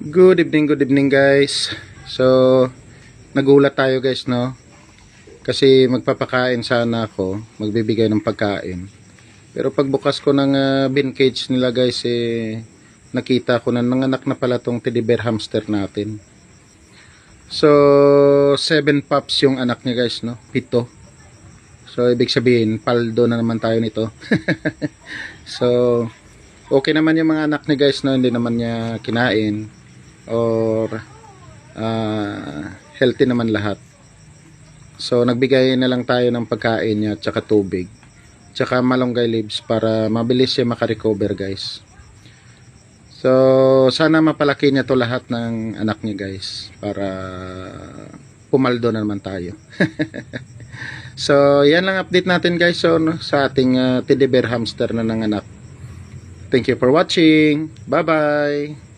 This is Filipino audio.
Good evening guys. So, nagulat tayo guys, no? Kasi magpapakain sana ako, magbibigay ng pagkain. Pero pagbukas ko ng bin cage nila guys, nakita ko na nanganak na pala tong teddy bear hamster natin. So, 7 pups yung anak niya guys, no? 7. So, ibig sabihin, paldo na naman tayo nito. So, okay naman yung mga anak niya guys, no? Hindi naman niya kinain. Or healthy naman lahat. So nagbigay na lang tayo ng pagkain niya at saka tubig, tsaka malunggay leaves para mabilis siya makarecover guys. So sana mapalaki niya to lahat ng anak niya guys, para pumaldo na naman tayo. So yan lang update natin guys, so, no, sa ating teddy bear hamster na nanganak. Thank you for watching. Bye bye.